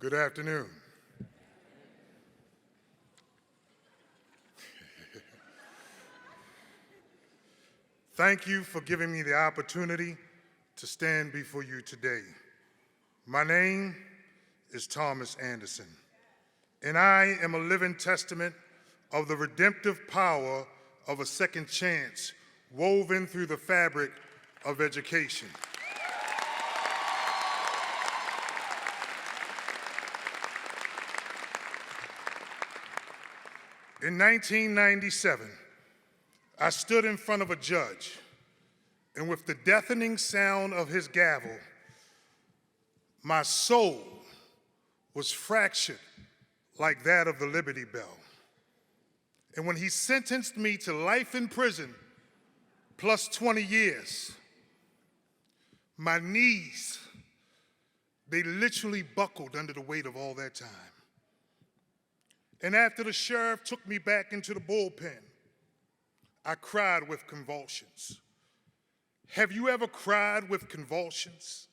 Good afternoon. Thank you for giving me the opportunity to stand before you today. My name is Thomas Anderson, and I am a living testament of the redemptive power of a second chance woven through the fabric of education. In 1997, I stood in front of a judge, and with the deafening sound of his gavel, my soul was fractured like that of the Liberty Bell. And when he sentenced me to life in prison plus 20 years, my knees, they literally buckled under the weight of all that time. And after the sheriff took me back into the bullpen, I cried with convulsions. Have you ever cried with convulsions?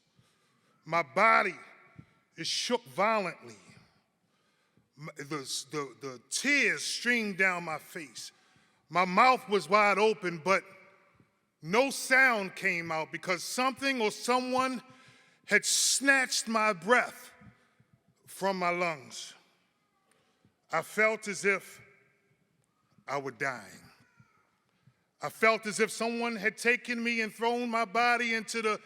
My body is shook violently. The tears streamed down my face. My mouth was wide open, but no sound came out because something or someone had snatched my breath from my lungs. I felt as if I were dying. I felt as if someone had taken me and thrown my body into the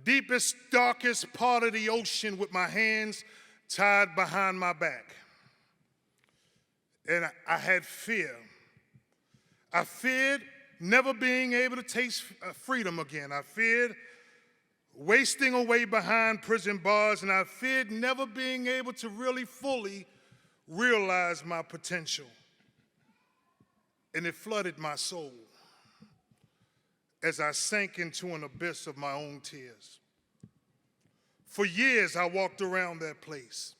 deepest, darkest part of the ocean with my hands tied behind my back. And I had fear. I feared never being able to taste freedom again. I feared wasting away behind prison bars, and I feared never being able to really fully realize my potential. And it flooded my soul as I sank into an abyss of my own tears. For years, I walked around that place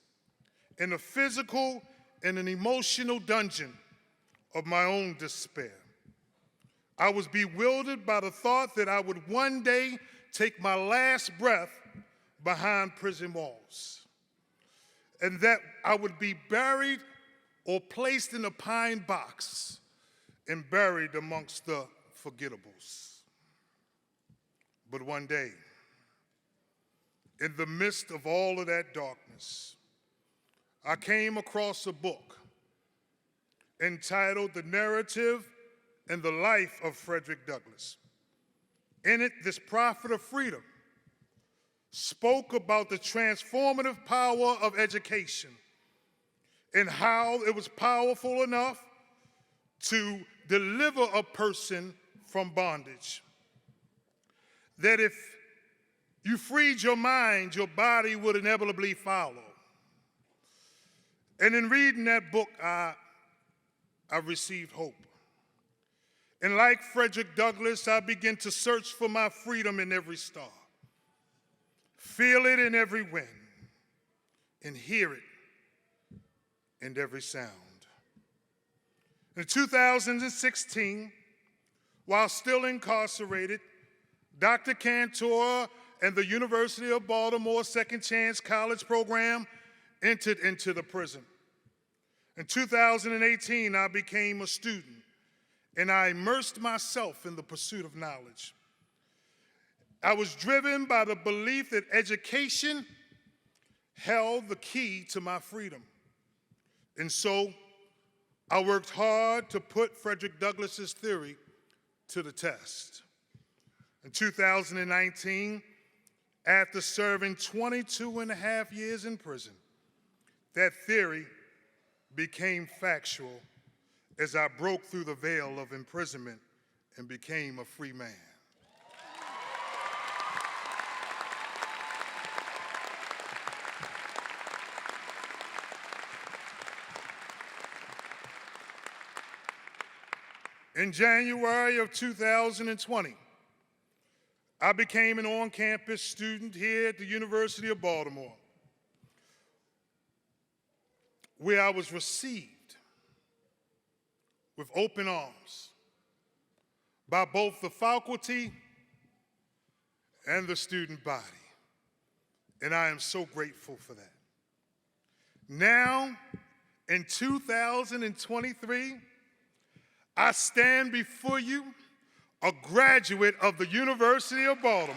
in a physical and an emotional dungeon of my own despair. I was bewildered by the thought that I would one day take my last breath behind prison walls, and that I would be buried or placed in a pine box and buried amongst the forgettables. But one day, in the midst of all of that darkness, I came across a book entitled The Narrative and the Life of Frederick Douglass. In it, this prophet of freedom spoke about the transformative power of education and how it was powerful enough to deliver a person from bondage. That if you freed your mind, your body would inevitably follow. And in reading that book, I received hope. And like Frederick Douglass, I began to search for my freedom in every star, feel it in every wind, and hear it in every sound. In 2016, while still incarcerated, Dr. Cantor and the University of Baltimore Second Chance College program entered into the prison. In 2018, I became a student, and I immersed myself in the pursuit of knowledge. I was driven by the belief that education held the key to my freedom. And so I worked hard to put Frederick Douglass's theory to the test. In 2019, after serving 22 and a half years in prison, that theory became factual as I broke through the veil of imprisonment and became a free man. In January of 2020, I became an on-campus student here at the University of Baltimore, where I was received with open arms by both the faculty and the student body. And I am so grateful for that. Now, in 2023, I stand before you, a graduate of the University of Baltimore.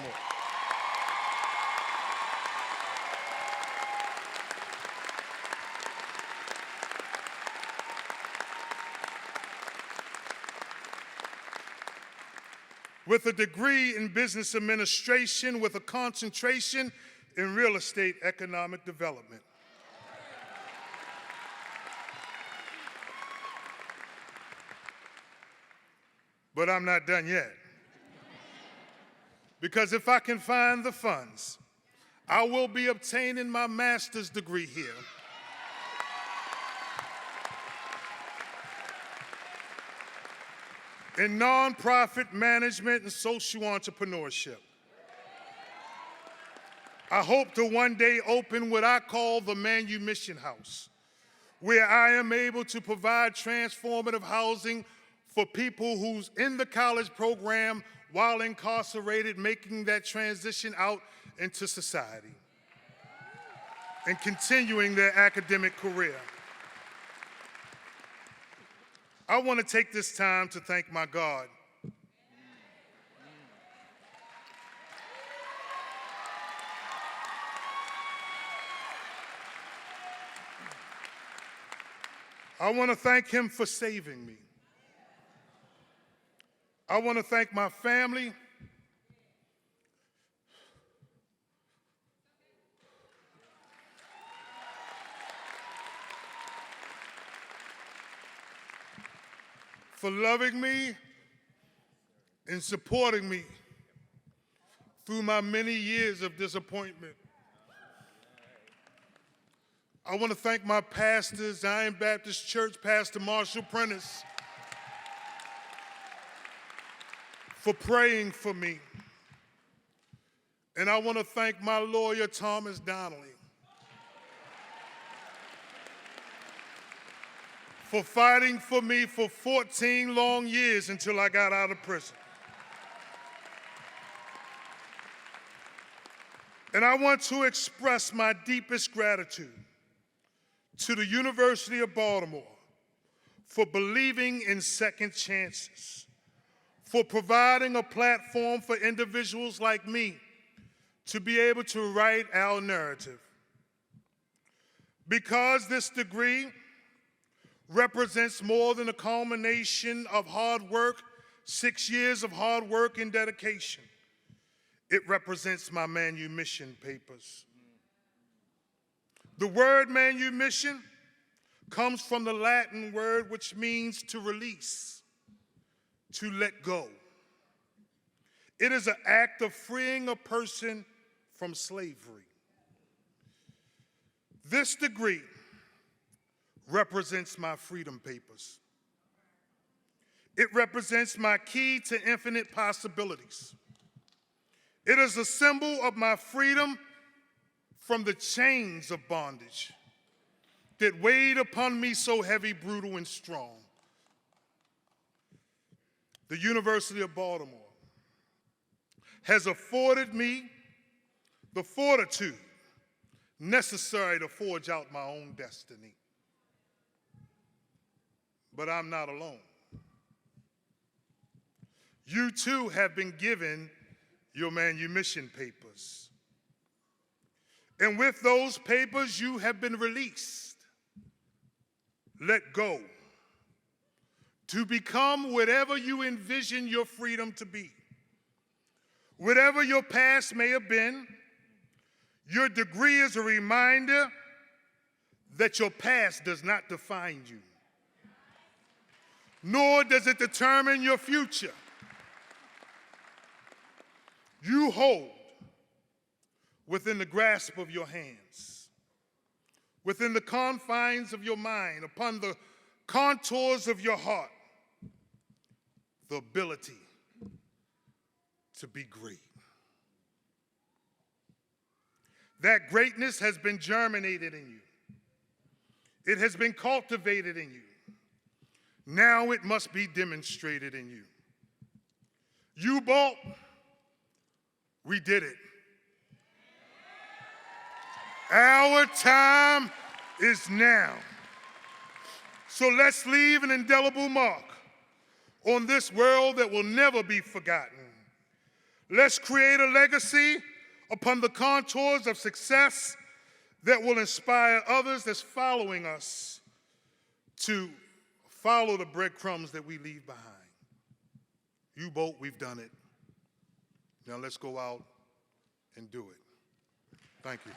With a degree in business administration with a concentration in real estate economic development. But I'm not done yet. Because if I can find the funds, I will be obtaining my master's degree here. In nonprofit management and social entrepreneurship. I hope to one day open what I call the Manumission House, where I am able to provide transformative housing for people who's in the college program while incarcerated, making that transition out into society and continuing their academic career. I want to take this time to thank my God. I want to thank him for saving me. I want to thank my family. For loving me and supporting me through my many years of disappointment. I want to thank my pastors, Zion Baptist Church, Pastor Marshall Prentice, for praying for me. And I want to thank my lawyer, Thomas Donnelly, for fighting for me for 14 long years until I got out of prison. And I want to express my deepest gratitude to the University of Baltimore for believing in second chances, for providing a platform for individuals like me to be able to write our narrative. Because this degree represents more than a culmination of hard work, 6 years of hard work and dedication. It represents my manumission papers. The word manumission comes from the Latin word which means to release, to let go. It is an act of freeing a person from slavery. This degree represents my freedom papers. It represents my key to infinite possibilities. It is a symbol of my freedom from the chains of bondage that weighed upon me so heavy, brutal, and strong. The University of Baltimore has afforded me the fortitude necessary to forge out my own destiny. But I'm not alone. You too have been given your manumission papers. And with those papers, you have been released, let go, to become whatever you envision your freedom to be. Whatever your past may have been, your degree is a reminder that your past does not define you, nor does it determine your future. You hold within the grasp of your hands, within the confines of your mind, upon the contours of your heart, the ability to be great. That greatness has been germinated in you. It has been cultivated in you. Now it must be demonstrated in you. UBalt, we did it. Our time is now. So let's leave an indelible mark on this world that will never be forgotten. Let's create a legacy upon the contours of success that will inspire others that's following us to follow the breadcrumbs that we leave behind. UBalt, we've done it. Now let's go out and do it. Thank you.